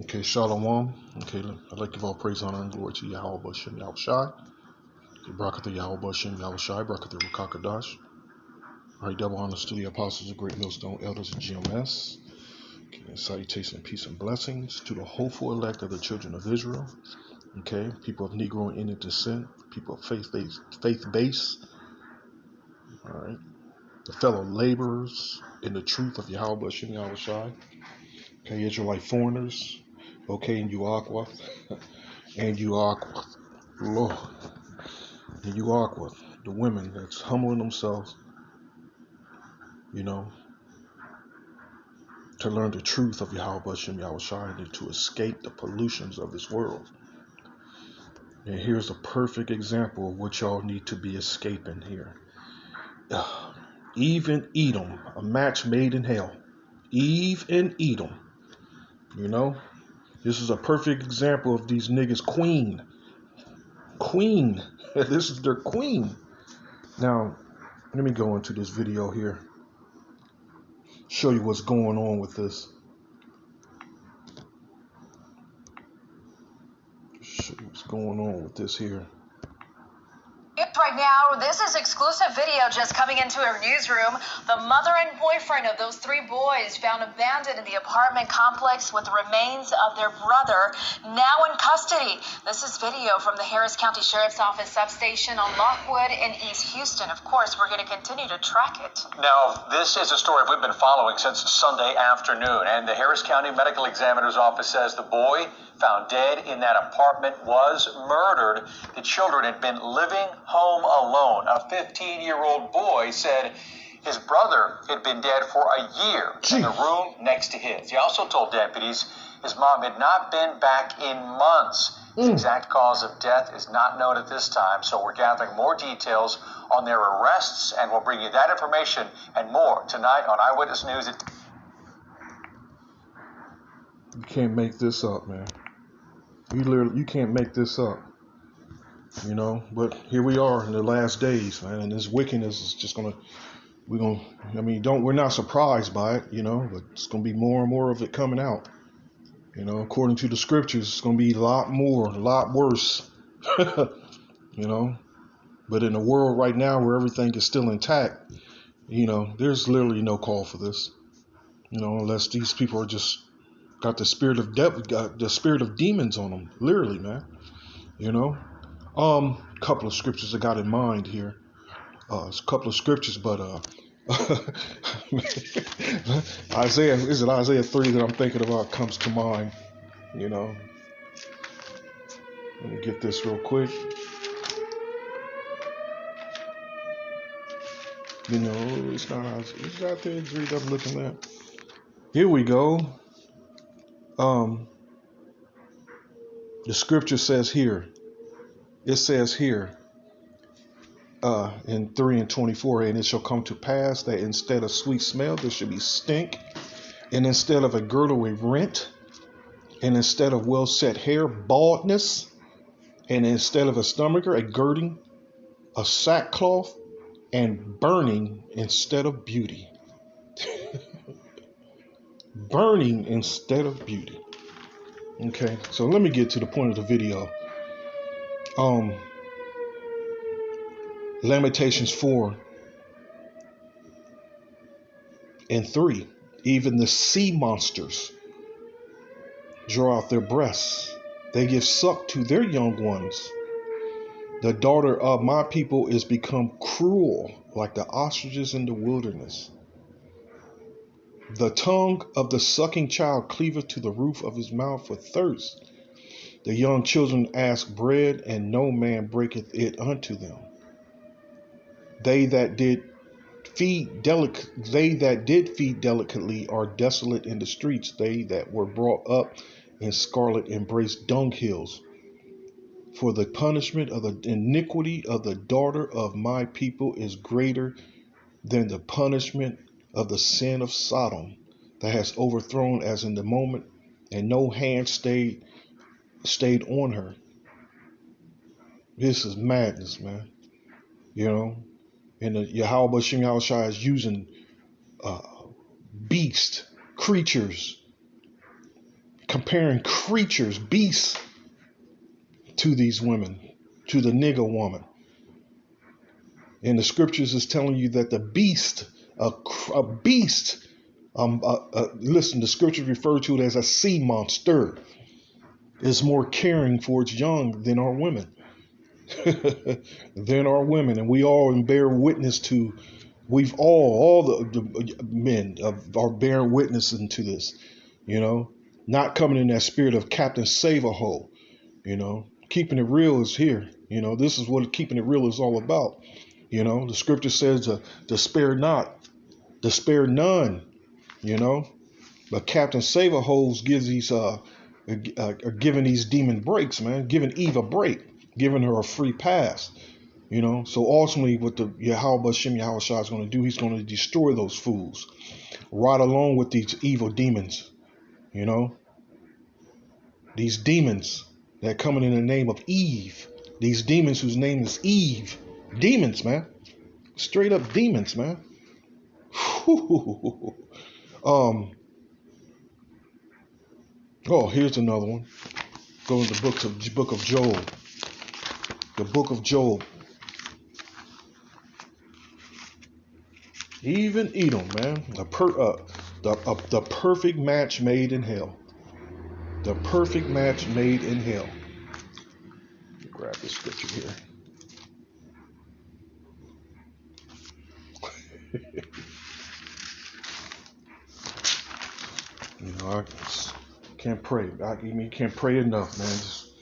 Okay, Shalom. Okay, I'd like to give all praise, honor, and glory to Yahweh Bashem Yahushai. Barakatah Yahweh Bashem Yahushai. Barakatah Rukakadash. All right, double honors to the apostles, the great millstone elders of GMS. Okay, and salutation, peace, and blessings to the hopeful elect of the children of Israel. Okay, people of Negro and Indian descent, people of faith base. All right, the fellow laborers in the truth of Yahweh Bashem Yahushai. Okay, Israelite foreigners. Okay, and Uaqua. And Uaqua. Lord. And Uaqua. The women that's humbling themselves, to learn the truth of Yahweh Bashem Yahushai and to escape the pollutions of this world. And here's a perfect example of what y'all need to be escaping here. Eve and Edom, a match made in hell. Eve and Edom. This is a perfect example of these niggas queen. This is their queen. Now, let me go into this video here. Show you what's going on with this. Show you what's going on with this here. Right now, this is exclusive video just coming into our newsroom. The mother and boyfriend of those three boys found abandoned in the apartment complex with the remains of their brother now in custody. This is video from the Harris County Sheriff's Office substation on Lockwood in East Houston. Of course, we're going to continue to track it. Now, this is a story we've been following since Sunday afternoon, and the Harris County Medical Examiner's Office says the boy found dead in that apartment was murdered. The children had been living home alone. A 15-year-old boy said his brother had been dead for a year in the room next to his. He also told deputies his mom had not been back in months. The exact cause of death is not known at this time, so we're gathering more details on their arrests, and we'll bring you that information and more tonight on Eyewitness News. You can't make this up, man. You can't make this up. But here we are in the last days, man, and this wickedness is just we're not surprised by it, but it's gonna be more and more of it coming out. According to the scriptures, it's gonna be a lot worse. But in a world right now where everything is still intact, there's literally no call for this. Unless these people are just got the spirit of the spirit of demons on them, literally, man. Couple of scriptures I got in mind here. It's a couple of scriptures, but Isaiah 3 that I'm thinking about comes to mind. Let me get this real quick. It's not there 3 that I'm looking at. Here we go. The scripture says here. It says here in 3:24, and it shall come to pass that instead of sweet smell, there should be stink, and instead of a girdle, a rent, and instead of well set hair, baldness, and instead of a stomacher, a girding, a sackcloth, and burning instead of beauty. Burning instead of beauty. Okay, so let me get to the point of the video. Lamentations 4:3. Even the sea monsters draw out their breasts. They give suck to their young ones. The daughter of my people is become cruel like the ostriches in the wilderness. The tongue of the sucking child cleaveth to the roof of his mouth for thirst. The young children ask bread, and no man breaketh it unto them. They that did feed delicately are desolate in the streets. They that were brought up in scarlet embrace dunghills. For the punishment of the iniquity of the daughter of my people is greater than the punishment of the sin of Sodom, that has overthrown as in the moment, and no hand stayed on her. This is madness, man. And the Yahweh Bashem Yahushua is using beasts, creatures, comparing creatures, beasts, to these women, to the nigger woman. And the scriptures is telling you that the beast, a beast, listen, the scriptures refer to it as a sea monster, is more caring for its young than our women. Than our women. And we all bear witness to, all the men are bearing witness into this, not coming in that spirit of Captain Save-A-Ho, keeping it real is here. This is what keeping it real is all about. The scripture says to spare not, to spare none, but Captain Save-A-Ho's gives these, giving these demon breaks, man, giving Eve a break, giving her a free pass. So ultimately what the Yahweh Shem Yahweh Shah is going to do, he's going to destroy those fools right along with these evil demons, these demons that coming in the name of Eve, these demons whose name is Eve, demons, man, straight up demons, man. Here's another one. Go to the book of Job. The book of Job. Even Edom, man, the perfect match made in hell. The perfect match made in hell. Grab this scripture here. I can't pray. You can't pray enough, man. Just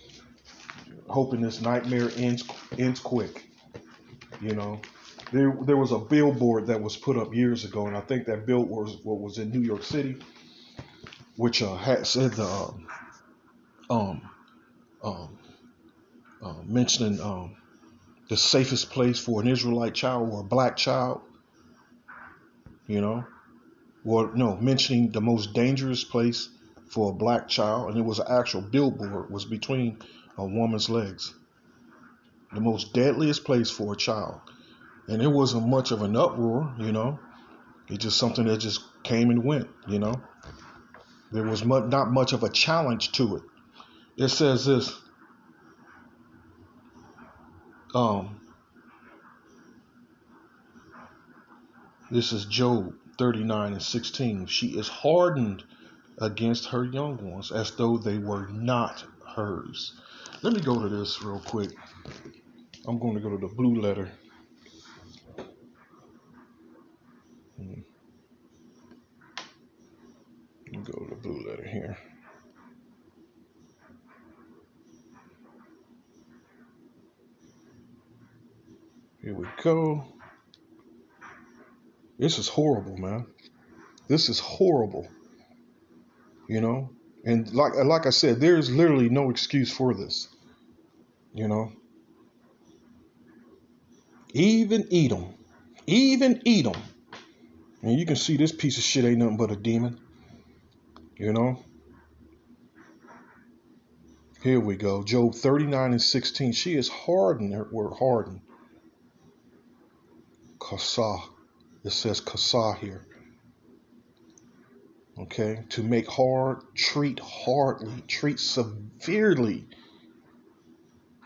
hoping this nightmare ends quick. There was a billboard that was put up years ago, and I think that billboard was in New York City, which had said mentioning the safest place for an Israelite child or a black child. Mentioning the most dangerous place for a black child, and it was an actual billboard, was between a woman's legs. The most deadliest place for a child. And it wasn't much of an uproar, It's just something that just came and went, There was not much of a challenge to it. It says this. This is Job 39:16. She is hardened against her young ones as though they were not hers. Let me go to this real quick. I'm going to go to the blue letter. Let me go to the blue letter here. Here we go. This is horrible, man. This is horrible. And like I said, there's literally no excuse for this. Even Edom. And you can see this piece of shit ain't nothing but a demon. Here we go. Job 39:16. She is hardened. Her word hardened. Kasah. It says kasah here. Okay. To make hard, treat hardly, treat severely.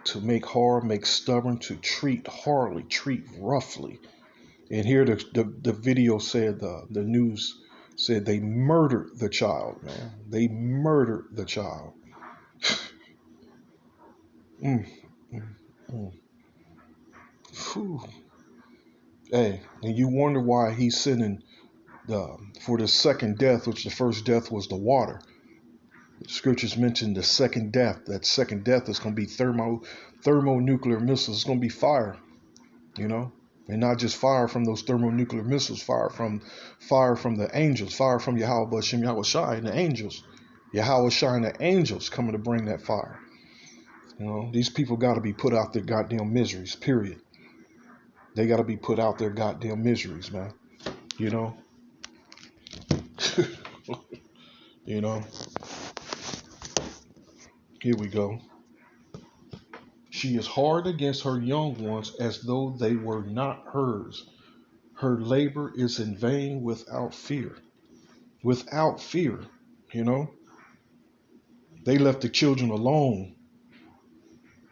To make hard, make stubborn, to treat hardly, treat roughly. And here the video said, the news said they murdered the child, man. They murdered the child. Hey, and you wonder why he's sending for the second death, which the first death was the water. The scriptures mention the second death. That second death is going to be thermonuclear missiles. It's going to be fire, and not just fire from those thermonuclear missiles, fire from the angels, fire from Yahweh Shem Yahweh Shai and the angels. Yahweh Shai and the angels coming to bring that fire. These people got to be put out their goddamn miseries, period. They got to be put out their goddamn miseries, man. Here we go. She is hard against her young ones as though they were not hers. Her labor is in vain without fear. Without fear, They left the children alone.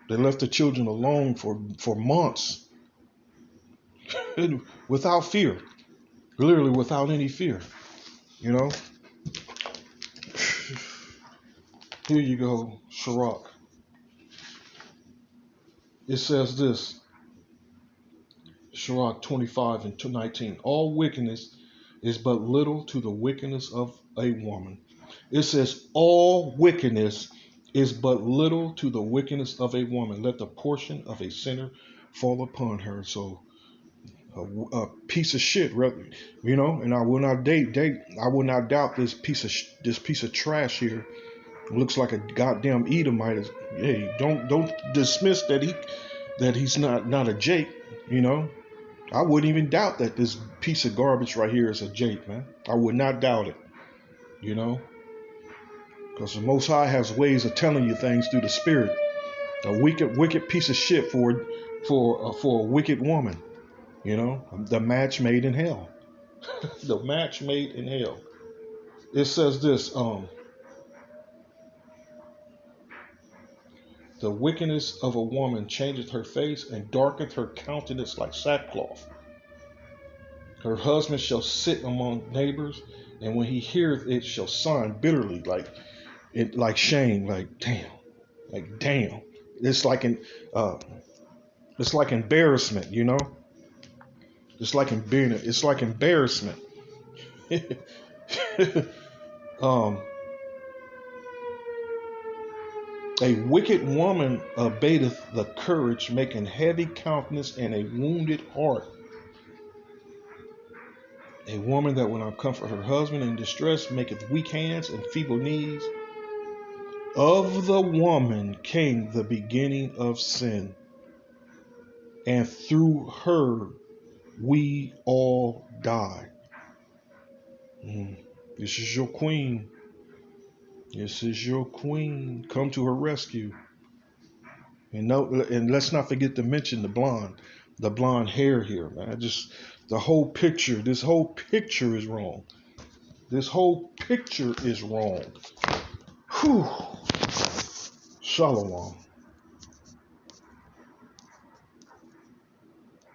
They left the children alone for months without fear, literally without any fear. You know. Here you go, Sirach. It says this, Sirach 25 and 19. All wickedness is but little to the wickedness of a woman. It says all wickedness is but little to the wickedness of a woman. Let the portion of a sinner fall upon her. So a piece of shit, you know. And I will not I will not doubt this piece of trash here. It looks like a goddamn Edomite. Hey, don't dismiss that he's not a Jake. You know, I wouldn't even doubt that this piece of garbage right here is a Jake, man. I would not doubt it. You know, because the Most High has ways of telling you things through the Spirit. A wicked piece of shit for a wicked woman. You know, the match made in hell. The match made in hell. It says this. The wickedness of a woman changeth her face and darketh her countenance like sackcloth. Her husband shall sit among neighbors, and when he heareth it, shall sigh bitterly, like shame, like damn. It's like embarrassment, you know. It's like embarrassment. A wicked woman abateth the courage, making heavy countenance and a wounded heart. A woman that will not comfort her husband in distress maketh weak hands and feeble knees. Of the woman came the beginning of sin, and through her we all die. This is your queen. This is your queen. Come to her rescue. And let's not forget to mention the blonde hair here, man. Just the whole picture. This whole picture is wrong. This whole picture is wrong. Whew. Shalom.